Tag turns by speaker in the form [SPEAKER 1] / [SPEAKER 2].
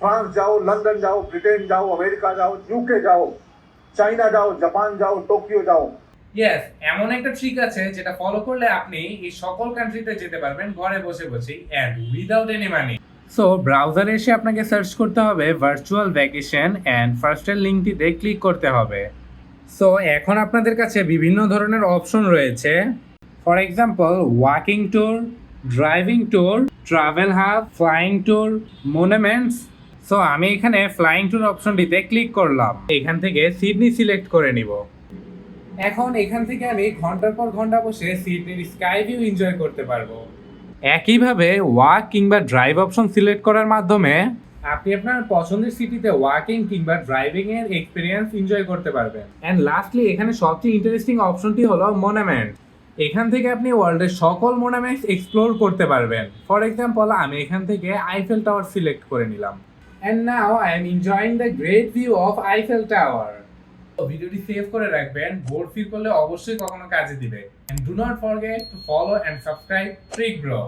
[SPEAKER 1] France जाओ, London जाओ, Britain जाओ, अमेरिका जाओ, यूके जाओ, চাইনা যাও, জাপান যাও, টোকিও যাও।
[SPEAKER 2] ইয়েস, এমন একটা ট্রিক আছে যেটা ফলো করলে আপনি এই সকল কান্ট্রিতে যেতে পারবেন ঘরে বসে বসেই and without any money. So ব্রাউজারে এসে আপনাকে সার্চ করতে হবে ভার্চুয়াল ভ্যাকেশন এন্ড ফার্স্টের লিঙ্কটিতে ক্লিক করতে হবে। সো এখন আপনাদের কাছে বিভিন্ন ধরনের অপশন রয়েছে। For example walking tour, driving tour, travel hub, flying tour, monuments. So আমি এখানে ফ্লাইং ট্যুর অপশনটিতে ক্লিক করলাম। এখান থেকে সিডনি সিলেক্ট করে নিব। এখন এখান থেকে আমি ঘন্টার পর ঘন্টা বসে সিডনির স্কাই ভিউ এনজয় করতে পারবো। একইভাবে ওয়াক কিংবা ড্রাইভ অপশন সিলেক্ট করার মাধ্যমে আপনি আপনার পছন্দের সিটিতে ওয়াকিং কিংবা ড্রাইভিং এর এক্সপিরিয়েন্স এনজয় করতে পারবেন। এন্ড লাস্টলি এখানে সবচেয়ে ইন্টারেস্টিং অপশনটি হলো মনুমেন্ট। এখান থেকে আপনি ওয়ার্ল্ডের সকল মনুমেন্টস এক্সপ্লোর করতে পারবেন। ফর এক্সাম্পল আমি এখান থেকে আইফেল টাওয়ার সিলেক্ট করে নিলাম। And now I am enjoying the great view of Eiffel Tower. ভিডিওটি সেভ করে রাখবেন, বোর ফিল করলে অবশ্যই কখনো কাজে দিবে। And do not forget to follow and subscribe trick bro.